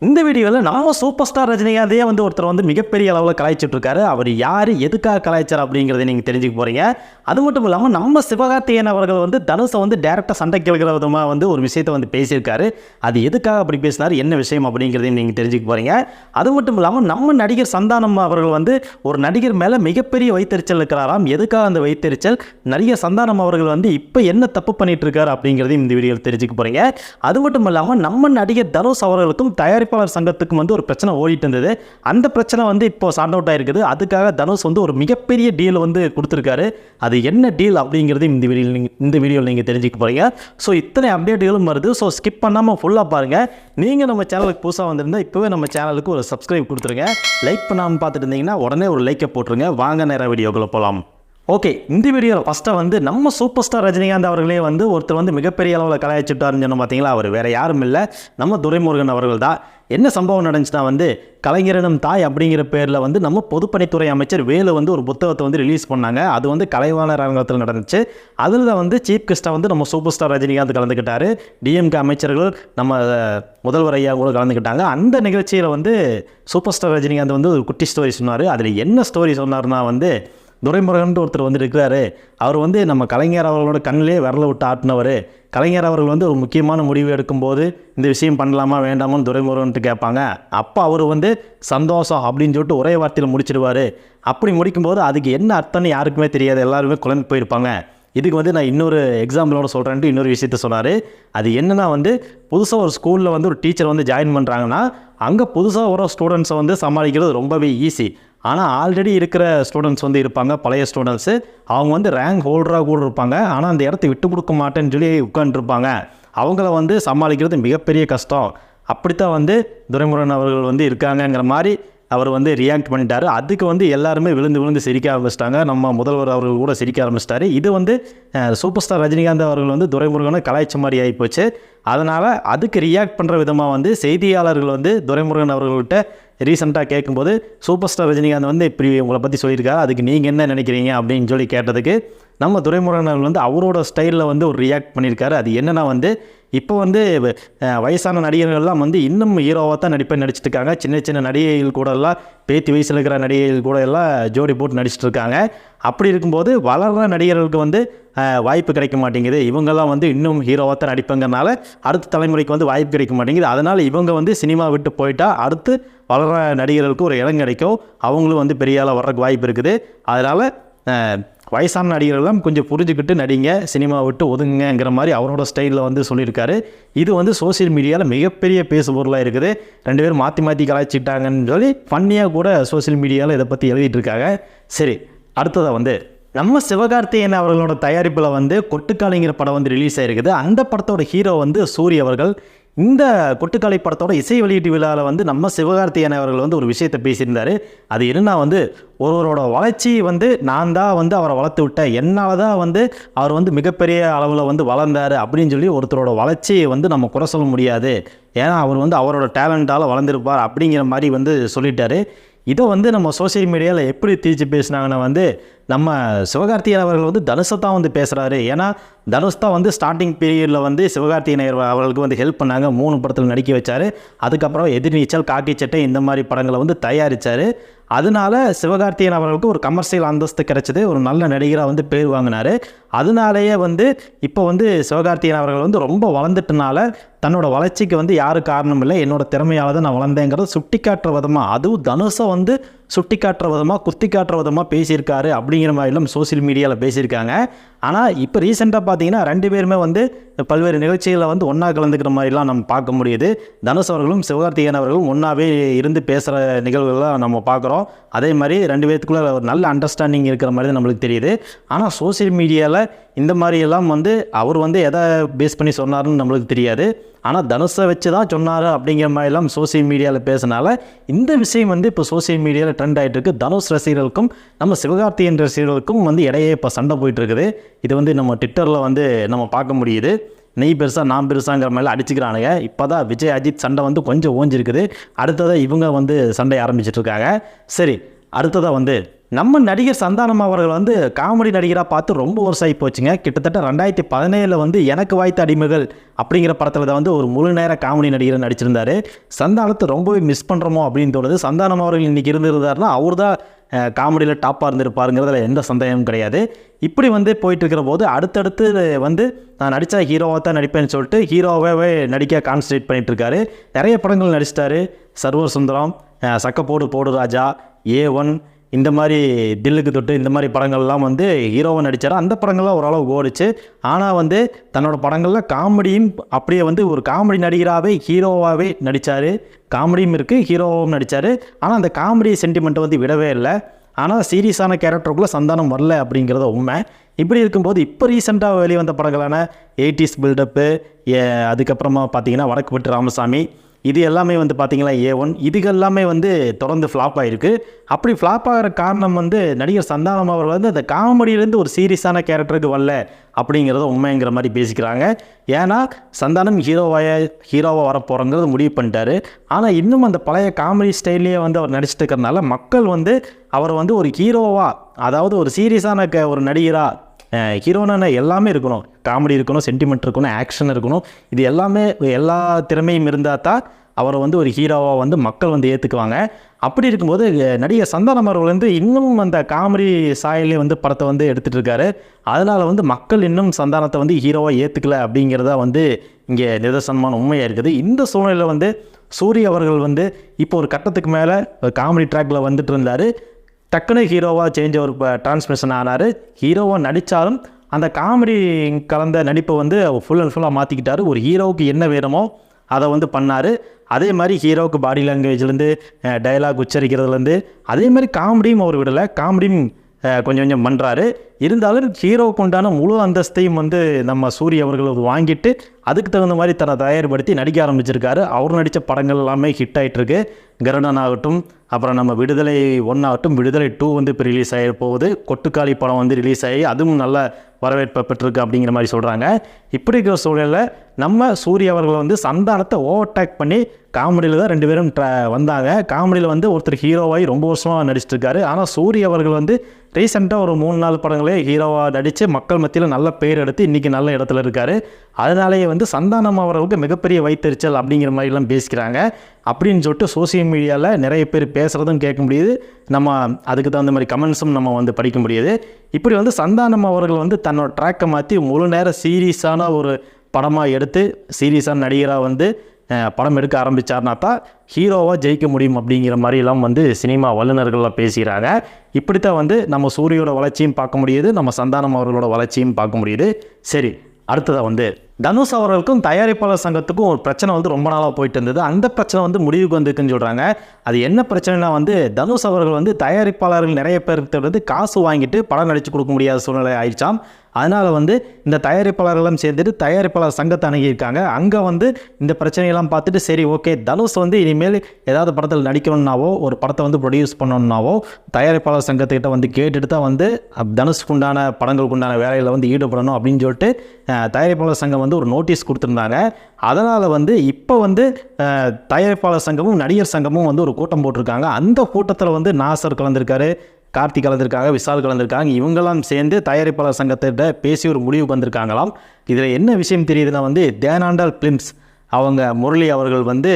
இந்த வீடியோவில் நம்ம சூப்பர் ஸ்டார் ரஜினிகாந்தையே வந்து ஒருத்தர் வந்து மிகப்பெரிய அளவில் கலாய்ச்சிட்டு இருக்காரு. அவர் யார், எதுக்காக கலாய்ச்சார் அப்படிங்கிறத நீங்கள் தெரிஞ்சுக்க போகிறீங்க. அது மட்டும் இல்லாமல் நம்ம சிவகார்த்திகேயன் அவர்கள் வந்து தனுஷை வந்து டேரெக்டாக சண்டைக்கு எழுகிற விதமாக வந்து ஒரு விஷயத்தை வந்து பேசியிருக்காரு. அது எதுக்காக அப்படி பேசினார், என்ன விஷயம் அப்படிங்கிறதையும் நீங்கள் தெரிஞ்சுக்க போகிறீங்க. அது மட்டும் இல்லாமல் நம்ம நடிகர் சந்தானம் அவர்கள் வந்து ஒரு நடிகர் மேலே மிகப்பெரிய வைத்தறிச்சல் இருக்கிறாராம். எதுக்காக அந்த வைத்தறிச்சல், நடிகர் சந்தானம் அவர்கள் வந்து இப்போ என்ன தப்பு பண்ணிட்டு இருக்காரு அப்படிங்கிறதையும் இந்த வீடியோவில் தெரிஞ்சுக்க போகிறீங்க. அது மட்டும் இல்லாமல் நம்ம நடிகர் தனுஷ் அவர்களுக்கும் தயாரிப்பாளர் சங்கத்துக்கும் வந்து ஒரு பிரச்சனை ஓடிட்டு இருந்தது. அந்த பிரச்சனை வந்து இப்போ சார்ட் அவுட் ஆயிருக்குது. அதுக்காக தனுஷ் வந்து ஒரு மிகப்பெரிய டீல் வந்து கொடுத்துருக்காரு. அது என்ன டீல் அப்படிங்கிறது இந்த வீடியோவில் நீங்கள் தெரிஞ்சுக்க போகிறீங்க. ஸோ இத்தனை அப்டேட்டுகளும் வருது. ஸோ ஸ்கிப் பண்ணாமல் ஃபுல்லாக பாருங்கள். நீங்கள் நம்ம சேனலுக்கு புதுசாக வந்திருந்தால் இப்போவே நம்ம சேனலுக்கு ஒரு சப்ஸ்கிரைப் கொடுத்துருங்க. லைக் பண்ணாமல் பார்த்துட்டு இருந்தீங்கன்னா உடனே ஒரு லைக்கை போட்டுருங்க. வாங்க நேராக வீடியோக்குள்ளே போகலாம். ஓகே, இந்த வீடியோவில் ஃபஸ்ட்டாக வந்து நம்ம சூப்பர் ஸ்டார் ரஜினிகாந்த் அவர்களே வந்து ஒருத்தர் வந்து மிகப்பெரிய அளவில் கலாய்ச்சிட்டாருன்னு சொன்ன பார்த்தீங்களா, அவர் வேறு யாரும் இல்லை, நம்ம துரைமுருகன் அவர்கள் தான். என்ன சம்பவம் நடந்துச்சுன்னா வந்து கலைஞரிடம் தாய் அப்படிங்கிற பேரில் வந்து நம்ம பொதுப்பணித்துறை அமைச்சர் வேலு வந்து ஒரு புத்தகத்தை வந்து ரிலீஸ் பண்ணாங்க. அது வந்து கலைவாணர் அரங்கத்தில் நடந்துச்சு. அதில் தான் வந்து சீஃப் கெஸ்ட்டாக வந்து நம்ம சூப்பர் ஸ்டார் ரஜினிகாந்த் கலந்துக்கிட்டாரு. டிஎம்கே அமைச்சர்கள் நம்ம முதல்வர் ஐயா கூட கலந்துக்கிட்டாங்க. அந்த நிகழ்ச்சியில் வந்து சூப்பர் ஸ்டார் ரஜினிகாந்த் வந்து ஒரு குட்டி ஸ்டோரி சொன்னார். அதில் என்ன ஸ்டோரி சொன்னார்னா வந்து, துரைமுருகன் ஒருத்தர் வந்து இருக்கிறாரு. அவர் வந்து நம்ம கலைஞர் அவர்களோட கண்ணிலே விரல விட்டு ஆட்டினவர். கலைஞர் அவர்கள் வந்து ஒரு முக்கியமான முடிவு எடுக்கும்போது இந்த விஷயம் பண்ணலாமா வேண்டாமான்னு துரைமுருகன்ட்டு கேட்பாங்க. அப்போ அவர் வந்து சந்தோஷம் அப்படின்னு சொல்லிட்டு ஒரே வார்த்தையில் முடிச்சிடுவார். அப்படி முடிக்கும்போது அதுக்கு என்ன அர்த்தம்னு யாருக்குமே தெரியாது, எல்லாருமே குழம்பு போயிருப்பாங்க. இதுக்கு வந்து நான் இன்னொரு எக்ஸாம்பிளோட சொல்கிறேன்ட்டு இன்னொரு விஷயத்த சொன்னார். அது என்னென்னா வந்து, புதுசாக ஒரு ஸ்கூலில் வந்து ஒரு டீச்சர் வந்து ஜாயின் பண்ணுறாங்கன்னா அங்கே புதுசாக வர ஸ்டூடெண்ட்ஸை வந்து சமாளிக்கிறது ரொம்பவே ஈஸி. ஆனால் ஆல்ரெடி இருக்கிற ஸ்டூடெண்ட்ஸ் வந்து இருப்பாங்க, பழைய ஸ்டூடெண்ட்ஸு. அவங்க வந்து ரேங்க் ஹோல்டராக கூட இருப்பாங்க. ஆனால் அந்த இடத்த விட்டு கொடுக்க மாட்டேன்னு சொல்லி உட்காந்துருப்பாங்க. அவங்கள வந்து சமாளிக்கிறது மிகப்பெரிய கஷ்டம். அப்படித்தான் வந்து துரைமுருகன் அவர்கள் வந்து இருக்காங்கங்கிற மாதிரி அவர் வந்து ரியாக்ட் பண்ணிட்டார். அதுக்கு வந்து எல்லாருமே விழுந்து சிரிக்க ஆரம்பிச்சிட்டாங்க. நம்ம முதல்வர் அவர்கள் கூட சிரிக்க ஆரம்பிச்சிட்டாரு. இது வந்து சூப்பர் ஸ்டார் ரஜினிகாந்த் அவர்கள் வந்து துரைமுருகனை கலாய்ச்ச மாதிரி ஆகிப்போச்சு. அதனால் அதுக்கு ரியாக்ட் பண்ணுற விதமாக வந்து செய்தியாளர்கள் வந்து துரைமுருகன் அவர்கள்ட்ட ரீசெண்டாக கேட்கும்போது சூப்பர் ஸ்டார் ரஜினிகாந்த் வந்து இப்படி உங்களை பற்றி சொல்லியிருக்காரு, அதுக்கு நீங்கள் என்ன நினைக்கிறீங்க அப்படின்னு சொல்லி கேட்டதுக்கு நம்ம துரைமுருகன் அவர்கள் வந்து அவரோட ஸ்டைலில் வந்து ஒரு ரியாக்ட் பண்ணியிருக்காரு. அது என்னென்னா வந்து, இப்போ வந்து வயசான நடிகர்கள்லாம் வந்து இன்னும் ஹீரோவாக தான் நடிச்சுட்டு இருக்காங்க. சின்ன சின்ன நடிகைகள் கூட எல்லாம், பேத்தி வயசில் இருக்கிற நடிகைகள் கூட எல்லாம் ஜோடி போட்டு நடிச்சிட்டு இருக்காங்க. அப்படி இருக்கும்போது வளர்கிற நடிகர்களுக்கு வந்து வாய்ப்பு கிடைக்க மாட்டேங்குது. இவங்கெல்லாம் வந்து இன்னும் ஹீரோவாக தான் நடிப்பங்கிறனால அடுத்த தலைமுறைக்கு வந்து வாய்ப்பு கிடைக்க மாட்டேங்குது. அதனால் இவங்க வந்து சினிமா விட்டு போயிட்டா அடுத்து வளர்கிற நடிகர்களுக்கு ஒரு இடம் கிடைக்கும். அவங்களும் வந்து பெரிய ஆளாக வர்றதுக்கு வாய்ப்பு இருக்குது. அதனால் வயசான நடிகர்கள்லாம் கொஞ்சம் புரிஞ்சுக்கிட்டு நடிங்க, சினிமா விட்டு ஒதுங்குங்கிற மாதிரி அவரோட ஸ்டைலில் வந்து சொல்லியிருக்காரு. இது வந்து சோசியல் மீடியாவில் மிகப்பெரிய பேசு பொருளாக இருக்குது. ரெண்டு பேரும் மாற்றி கலாய்ச்சிட்டாங்கன்னு சொல்லி ஃபன்னியாக கூட சோசியல் மீடியாவில் இதை பற்றி எழுதிட்டு இருக்காங்க. சரி, அடுத்ததாக வந்து நம்ம சிவகார்த்திகேயன் அவர்களோட தயாரிப்பில் வந்து கொட்டுக்காளிங்கிற படம் வந்து ரிலீஸ் ஆகிருக்குது. அந்த படத்தோட ஹீரோ வந்து சூரிய அவர்கள். இந்த கொட்டுக்காளி படத்தோட இசை வெளியீட்டு விழாவில் வந்து நம்ம சிவகார்த்திகேயன் அவர்கள் வந்து ஒரு விஷயத்தை பேசியிருந்தார். அது என்னன்னா வந்து, ஒருவரோட வளர்ச்சி வந்து நான் தான் வந்து அவரை வளர்த்து விட்டேன், என்னால் தான் வந்து அவர் வந்து மிகப்பெரிய அளவில் வந்து வளர்ந்தார் அப்படின்னு சொல்லி ஒருத்தரோட வளர்ச்சியை வந்து நம்ம குறை சொல்ல முடியாது. ஏன்னா அவர் வந்து அவரோட டேலண்டால் வளர்ந்துருப்பார் அப்படிங்கிற மாதிரி வந்து சொல்லிட்டாரு. இதை வந்து நம்ம சோசியல் மீடியாவில் எப்படி தீர்த்து பேசினாங்கன்னா வந்து, நம்ம சிவகார்த்திகேயன் அவர்கள் வந்து தனுஷை தான் வந்து பேசுகிறாரு. ஏன்னா தனுஷ் தான் வந்து ஸ்டார்டிங் பீரியடில் வந்து சிவகார்த்திகேயன் அவர்களுக்கு வந்து ஹெல்ப் பண்ணாங்க. 3 படத்தில் நடிக்க வச்சார். அதுக்கப்புறம் எதிர்நீச்சல், காக்கி சட்டை இந்த மாதிரி படங்களை வந்து தயாரித்தார். அதனால சிவகார்த்திகேயன் அவர்களுக்கு ஒரு கமர்ஷியல் அந்தஸ்து கிடைச்சது, ஒரு நல்ல நடிகராக வந்து பேர் வாங்கினார். அதனாலேயே வந்து இப்போ வந்து சிவகார்த்திகேயன் அவர்கள் வந்து ரொம்ப வளர்ந்துட்டனால தன்னோட வளர்ச்சிக்கு வந்து யாரும் காரணம் இல்லை, என்னோட திறமையால் தான் நான் வளர்ந்தேங்கிறத சுட்டி காட்டுற விதமாக, அதுவும் தனுஷை வந்து சுட்டி காட்டுற விதமாக, குத்தி காட்டுற விதமாக பேசியிருக்காரு அப்படிங்கிற மாதிரிலாம் சோசியல் மீடியாவில் பேசியிருக்காங்க. ஆனால் இப்போ ரீசெண்டாக பார்த்தீங்கன்னா 2 பேருமே வந்து பல்வேறு நிகழ்ச்சிகளில் வந்து ஒன்றா கலந்துக்கிற மாதிரிலாம் நம்ம பார்க்க முடியுது. தனுஷ் அவர்களும் சிவகார்த்திகேயன் அவர்களும் ஒன்றாவே இருந்து பேசுகிற நிகழ்வுகள்லாம் நம்ம பார்க்குறோம். அதே மாதிரி 2 பேர்த்துக்குள்ளே ஒரு நல்ல அண்டர்ஸ்டாண்டிங் இருக்கிற மாதிரி தான் நம்மளுக்கு தெரியுது. ஆனால் சோசியல் மீடியாவில் இந்த மாதிரியெல்லாம் வந்து அவர் வந்து எதை பேஸ் பண்ணி சொன்னார்னு நம்மளுக்கு தெரியாது. ஆனால் தனுஷை வச்சு தான் சொன்னார் அப்படிங்கிற மாதிரிலாம் சோசியல் மீடியாவில் பேசினால இந்த விஷயம் வந்து இப்போ சோசியல் மீடியாவில் ட்ரெண்ட் ஆகிட்டு இருக்குது. தனுஷ் ரசிகர்களுக்கும் நம்ம சிவகார்த்திகேயன் ரசிகர்களுக்கும் வந்து இடையே இப்போ சண்டை போயிட்டு இருக்குது. இது வந்து நம்ம ட்விட்டரில் வந்து நம்ம பார்க்க முடியுது. நீ பெருசா நான் பெருசாங்கிற மாதிரி அடிச்சுக்கிறானுங்க. இப்போ தான் விஜய் அஜித் சண்டை வந்து கொஞ்சம் ஓஞ்சிருக்குது. அடுத்ததாக இவங்க வந்து சண்டை ஆரம்பிச்சிட்ருக்காங்க. சரி, அடுத்ததாக வந்து நம்ம நடிகர் சந்தானம் அவர்கள் வந்து காமெடி நடிகராக பார்த்து ரொம்ப வருஷம் ஆகி போச்சுங்க. கிட்டத்தட்ட 2017 வந்து எனக்கு வாய்த்த அடிமைகள் அப்படிங்கிற படத்தில் தான் வந்து ஒரு முழு நேர காமெடி நடிகர் நடிச்சிருந்தார். சந்தானத்தை ரொம்பவே மிஸ் பண்ணுறோமோ அப்படின்னு தோணுது. சந்தானம் அவர்கள் இன்றைக்கி இருந்திருந்தாருன்னா அவர் தான் காமெடியில் டாப்பாக இருந்திருப்பாருங்கிறதுல எந்த சந்தேகமும் கிடையாது. இப்படி வந்து போயிட்டுருக்கிற போது அடுத்தடுத்து வந்து நான் நடித்தா ஹீரோவாக தான் நடிப்பேன்னு சொல்லிட்டு ஹீரோவாகவே நடிக்க கான்சன்ட்ரேட் பண்ணிகிட்ருக்காரு. நிறைய படங்கள் நடிச்சிட்டாரு. சர்வர் சுந்தரம், சக்கப்போடு போடு ராஜா, A1, இந்த மாதிரி தில்லுக்கு தொட்டு இந்த மாதிரி படங்கள்லாம் வந்து ஹீரோவை நடித்தார். அந்த படங்கள்லாம் ஓரளவு ஓடிச்சு. ஆனால் வந்து தன்னோட படங்களில் காமெடியும் அப்படியே வந்து ஒரு காமெடி நடிகராகவே ஹீரோவாகவே நடித்தார். காமெடியும் இருக்குது, ஹீரோவாகவும் நடித்தார். ஆனால் அந்த காமெடி சென்டிமெண்ட்டை வந்து விடவே இல்லை. ஆனால் சீரியஸான கேரக்டருக்குள்ளே சந்தானம் வரல அப்படிங்கிறத உண்மை. இப்படி இருக்கும்போது இப்போ ரீசெண்டாக வெளிவந்த படங்களான 80s பில்டப்பு, அதுக்கப்புறமா பார்த்தீங்கன்னா வடக்கு பட்டு ராமசாமி, இது எல்லாமே வந்து பார்த்திங்கன்னா A1, இதுக்கு எல்லாமே வந்து தொடர்ந்து ஃப்ளாப் ஆகிருக்கு. அப்படி ஃப்ளாப் ஆகிற காரணம் வந்து நடிகர் சந்தானம் அவர்கள் வந்து அந்த காமெடியிலேருந்து ஒரு சீரியஸான கேரக்டருக்கு வரல அப்படிங்கிறத உண்மைங்கிற மாதிரி பேசிக்கிறாங்க. ஏன்னா சந்தானம் ஹீரோவாக வரப்போகிறங்கிறது முடிவு பண்ணிட்டாரு. ஆனால் இன்னும் அந்த பழைய காமெடி ஸ்டைல்லையே வந்து அவர் நடிச்சிட்டு இருக்கிறதுனால மக்கள் வந்து அவர் வந்து ஒரு ஹீரோவாக, அதாவது ஒரு சீரியஸான ஒரு நடிகராக, ஹீரோனா எல்லாமே இருக்கணும், காமெடி இருக்கணும், சென்டிமெண்ட் இருக்கணும், ஆக்ஷன் இருக்கணும், இது எல்லாமே எல்லா திறமையும் இருந்தால் தான் அவரை வந்து ஒரு ஹீரோவாக வந்து மக்கள் வந்து ஏற்றுக்குவாங்க. அப்படி இருக்கும்போது நடிகர் சந்தானம் அவர்கள் வந்து இன்னும் அந்த காமெடி சாயலே வந்து படத்தை வந்து எடுத்துகிட்டு இருக்காரு. அதனால் வந்து மக்கள் இன்னும் சந்தானத்தை வந்து ஹீரோவாக ஏற்றுக்கல அப்படிங்கிறதா வந்து இங்கே நிதர்சனமான உண்மையாக இருக்குது. இந்த சூழ்நிலையில் வந்து சூரிய அவர்கள் வந்து இப்போ ஒரு கட்டத்துக்கு மேலே காமெடி ட்ராக்கில் வந்துட்டு இருந்தார். டக்குன்னு ஹீரோவாக சேஞ்ச் ஒரு டிரான்ஸ்மிஷன் ஆனார். ஹீரோவாக நடித்தாலும் அந்த காமெடி கலந்த நடிப்பை வந்து ஃபுல் அண்ட் ஃபுல்லாக மாற்றிக்கிட்டார். ஒரு ஹீரோவுக்கு என்ன வேணுமோ அதை வந்து பண்ணார். அதே மாதிரி ஹீரோவுக்கு பாடி லாங்குவேஜ்லேருந்து டயலாக் உச்சரிக்கிறதுலேருந்து அதே மாதிரி காமெடியும் அவர் விடலை. காமெடியும் கொஞ்சம் கொஞ்சம் பண்ணுறாரு. இருந்தாலும் ஹீரோவுக்கு உண்டான முழு அந்தஸ்தையும் வந்து நம்ம சூரிய அவர்கள் வாங்கிட்டு அதுக்கு தகுந்த மாதிரி தன்னை தயார்படுத்தி நடிக்க ஆரம்பிச்சிருக்காரு. அவர் நடித்த படங்கள் எல்லாமே ஹிட் ஆகிட்டுருக்கு. கருடன் ஆகட்டும், அப்புறம் நம்ம விடுதலை 1 ஆகட்டும், விடுதலை 2 வந்து இப்போ ரிலீஸ் ஆகி போகுது. கொட்டுக்காளி படம் வந்து ரிலீஸ் ஆகி அதுவும் நல்ல வரவேற்பை பெற்றிருக்கு அப்படிங்கிற மாதிரி சொல்கிறாங்க. இப்படி இருக்கிற சூழலில் நம்ம சூரிய அவர்களை வந்து சந்தானத்தை ஓவர்டேக் பண்ணி காமெடியில் தான் 2 பேரும் வந்தாங்க. காமெடியில் வந்து ஒருத்தர் ஹீரோவாகி ரொம்ப வருஷமாக நடிச்சிட்டு இருக்காரு. ஆனால் சூரிய அவர்கள் வந்து ரீசெண்டாக ஒரு 3-4 படங்களே ஹீரோவாக நடித்து மக்கள் மத்தியில் நல்ல பேர் எடுத்து இன்றைக்கி நல்ல இடத்துல இருக்கார். அதனாலேயே வந்து சந்தானம் அவர்களுக்கு மிகப்பெரிய வைத்தறிச்சல் அப்படிங்கிற மாதிரிலாம் பேசிக்கிறாங்க. அப்படின்னு சொல்லிட்டு சோசியல் மீடியாவில் நிறைய பேர் பேசுகிறதும் கேட்க முடியுது. நம்ம அதுக்கு தகுந்த மாதிரி கமெண்ட்ஸும் நம்ம வந்து படிக்க முடியுது. இப்படி வந்து சந்தானம் அவர்கள் வந்து தன்னோட ட்ராக்கை மாற்றி முழு நேரம் சீரியஸான ஒரு படமாக எடுத்து சீரியஸான நடிகராக வந்து படம் எடுக்க ஆரம்பித்தார்னா தான் ஹீரோவாக ஜெயிக்க முடியும் அப்படிங்கிற மாதிரிலாம் வந்து சினிமா வல்லுநர்கள்லாம் பேசுகிறாங்க. இப்படித்தான் வந்து நம்ம சூரியோட வளர்ச்சியும் பார்க்க முடியுது, நம்ம சந்தானம் அவர்களோட வளர்ச்சியும் பார்க்க முடியுது. சரி, அடுத்ததாக வந்து தனுஷ் அவர்களுக்கும் தயாரிப்பாளர் சங்கத்துக்கும் ஒரு பிரச்சனை வந்து ரொம்ப நாளாக போயிட்டு இருந்தது. அந்த பிரச்சனை வந்து முடிவுக்கு வந்துருக்குன்னு சொல்கிறாங்க. அது என்ன பிரச்சனைனா வந்து தனுஷ் அவர்கள் வந்து தயாரிப்பாளர்கள் நிறைய பேருக்கு வந்து காசு வாங்கிட்டு படம் நடித்து கொடுக்க முடியாத சூழ்நிலை ஆயிடுச்சாம். அதனால் வந்து இந்த தயாரிப்பாளர்களும் சேர்ந்துட்டு தயாரிப்பாளர் சங்கத்தை அணுகியிருக்காங்க. அங்கே வந்து இந்த பிரச்சனையெல்லாம் பார்த்துட்டு சரி ஓகே, தனுஷ் வந்து இனிமேல் ஏதாவது படத்தில் நடிக்கணுன்னாவோ ஒரு படத்தை வந்து ப்ரொடியூஸ் பண்ணணுன்னாவோ தயாரிப்பாளர் சங்கத்துக்கிட்ட வந்து கேட்டுட்டு தான் வந்து தனுஷ்க்கு உண்டான படங்களுக்கு உண்டான வேலையில் வந்து ஈடுபடணும் அப்படின்னு சொல்லிட்டு தயாரிப்பாளர் சங்கம் வந்து ஒரு நோட்டீஸ் கொடுத்துருந்தாங்க. அதனால் வந்து இப்போ வந்து தயாரிப்பாளர் சங்கமும் நடிகர் சங்கமும் வந்து ஒரு கூட்டம் போட்டிருக்காங்க. அந்த கூட்டத்தில் வந்து நாசர் கலந்துருக்காரு, கார்த்திக் கலந்துருக்காங்க, விஷால் கலந்துருக்காங்க. இவங்கெல்லாம் சேர்ந்து தயாரிப்பாளர் சங்கத்திட்ட பேசி ஒரு முடிவுக்கு வந்திருக்காங்களாம். இதில் என்ன விஷயம் தெரியுதுன்னா வந்து தேனாண்டால் பிலிம்ஸ் அவங்க முரளி அவர்கள் வந்து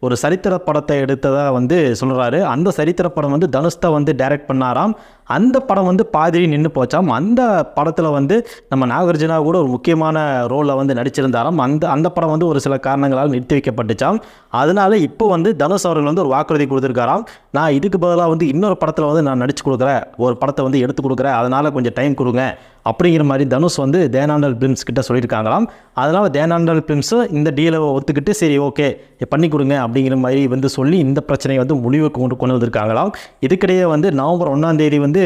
ஒரு சரித்திர படத்தை எடுத்ததாக வந்து சொல்கிறாரு. அந்த சரித்திர படம் வந்து தனுஷ் தான் வந்து டைரக்ட் பண்ணாராம். அந்த படம் வந்து பாதிரி நின்று போச்சாம். அந்த படத்தில் வந்து நம்ம நாகார்ஜுனா கூட ஒரு முக்கியமான ரோலில் வந்து நடிச்சிருந்தாராம். அந்த படம் வந்து ஒரு சில காரணங்களால் நிறுத்தி வைக்கப்பட்டுச்சாம். அதனால இப்போ வந்து தனுஷ் அவர்கள் வந்து ஒரு வாக்குறுதி கொடுத்துருக்காராம். நான் இதுக்கு பதிலாக வந்து இன்னொரு படத்தில் வந்து நான் நடிச்சு கொடுக்குறேன், ஒரு படத்தை வந்து எடுத்து கொடுக்குறேன், அதனால் கொஞ்சம் டைம் கொடுங்க அப்படிங்கிற மாதிரி தனுஷ் வந்து தேனாண்டால் பிலிம்ஸ் கிட்ட சொல்லியிருக்காங்களாம். அதனால் தேனாண்டால் பிலிம்ஸு இந்த டீலை ஒத்துக்கிட்டு சரி ஓகே பண்ணி கொடுங்க அப்படிங்கிற மாதிரி வந்து சொல்லி இந்த பிரச்சனையை வந்து முடிவுக்கு கொண்டு வந்திருக்காங்களாம். இதுக்கிடையே வந்து நவம்பர் 1ஆம் தேதி வந்து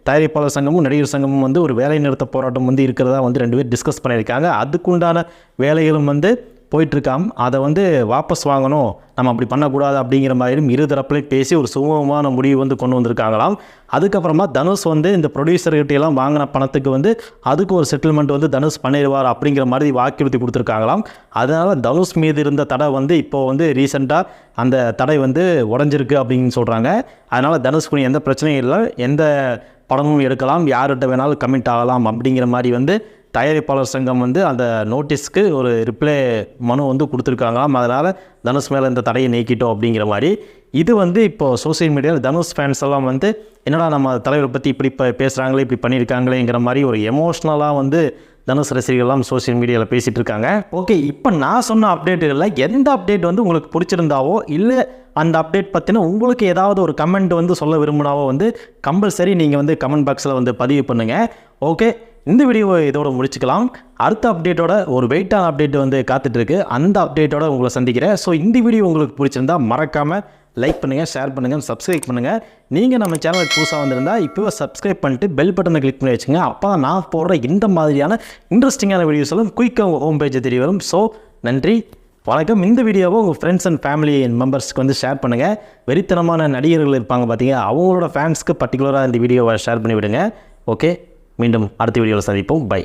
தயாரிப்பாளர் சங்கமும் நடிகர் சங்கமும் வந்து ஒரு வேலை நிறுத்த போராட்டம் வந்து இருக்கிறதா வந்து 2 பேர் டிஸ்கஸ் பண்ணியிருக்காங்க. அதுக்குண்டான வேலைகளும் வந்து போயிட்டுருக்காம். அதை வந்து வாபஸ் வாங்கணும், நம்ம அப்படி பண்ணக்கூடாது அப்படிங்கிற மாதிரியும் இருதரப்புலையும் பேசி ஒரு சுமூகமான முடிவு வந்து கொண்டு வந்திருக்காங்களாம். அதுக்கப்புறமா தனுஷ் வந்து இந்த ப்ரொடியூசர்கிட்டையெல்லாம் வாங்கின பணத்துக்கு வந்து அதுக்கு ஒரு செட்டில்மெண்ட் வந்து தனுஷ் பண்ணிடுவார் அப்படிங்கிற மாதிரி வாக்குறுதி கொடுத்துருக்காங்களாம். அதனால் தனுஷ் மீது இருந்த தடை வந்து இப்போது வந்து ரீசெண்டாக அந்த தடை வந்து உடஞ்சிருக்கு அப்படின்னு சொல்கிறாங்க. அதனால் தனுஷ்க்கு எந்த பிரச்சனையும் இல்லை, எந்த படமும் எடுக்கலாம், யார்கிட்ட வேணாலும் கமிட் ஆகலாம் அப்படிங்கிற மாதிரி வந்து தயாரிப்பாளர் சங்கம் வந்து அந்த நோட்டீஸ்க்கு ஒரு ரிப்ளை மனு வந்து கொடுத்துருக்காங்களாம். அதனால் தனுஷ் மேலே இந்த தடையை நீக்கிட்டோம் அப்படிங்கிற மாதிரி. இது வந்து இப்போது சோசியல் மீடியாவில் தனுஷ் ஃபேன்ஸ் எல்லாம் வந்து என்னடா நம்ம தலைவரை பற்றி இப்படி பேசுகிறாங்களே, இப்படி பண்ணியிருக்காங்களேங்கிற மாதிரி ஒரு எமோஷ்னலாக வந்து தனுஷ் ரசிகர்கள்லாம் சோசியல் மீடியாவில் பேசிகிட்டு இருக்காங்க. ஓகே, இப்போ நான் சொன்ன அப்டேட்டுகளில் எந்த அப்டேட் வந்து உங்களுக்கு பிடிச்சிருந்தாவோ இல்லை அந்த அப்டேட் பற்றின உங்களுக்கு ஏதாவது ஒரு கமெண்ட் வந்து சொல்ல விரும்பினாவோ வந்து கம்பல்சரி நீங்கள் வந்து கமெண்ட் பாக்ஸில் வந்து பதிவு பண்ணுங்கள். ஓகே, இந்த வீடியோவை இதோட முடிச்சுக்கலாம். அடுத்த அப்டேட்டோட ஒரு வெயிட்டான அப்டேட் வந்து காத்துட்ருக்கு. அந்த அப்டேட்டோட உங்களை சந்திக்கிறேன். ஸோ இந்த வீடியோ உங்களுக்கு பிடிச்சிருந்தா மறக்காமல் லைக் பண்ணுங்கள், ஷேர் பண்ணுங்கள், சப்ஸ்கிரைப் பண்ணுங்கள். நீங்கள் நம்ம சேனலுக்கு புதுசாக வந்திருந்தால் இப்போவே சப்ஸ்கிரைப் பண்ணிட்டு பெல் பட்டனை கிளிக் பண்ணி வச்சுங்க. அப்போ தான் நான் போடுற இந்த மாதிரியான இன்ட்ரெஸ்டிங்கான வீடியோஸ் எல்லாம் குயிக்காக உங்கள் ஹோம் பேஜை தெரிய வரும். ஸோ நன்றி, வணக்கம். இந்த வீடியோவை உங்கள் ஃப்ரெண்ட்ஸ் அண்ட் ஃபேமிலி மெம்பர்ஸ்க்கு வந்து ஷேர் பண்ணுங்கள். வெறித்தனமான நடிகர்கள் இருப்பாங்க பார்த்தீங்க, அவங்களோட ஃபேன்ஸ்க்கு பர்டிகுலராக இந்த வீடியோவை ஷேர் பண்ணி விடுங்க. ஓகே, மீண்டும் அடுத்த வீடியோவில் சந்திப்போம். பை.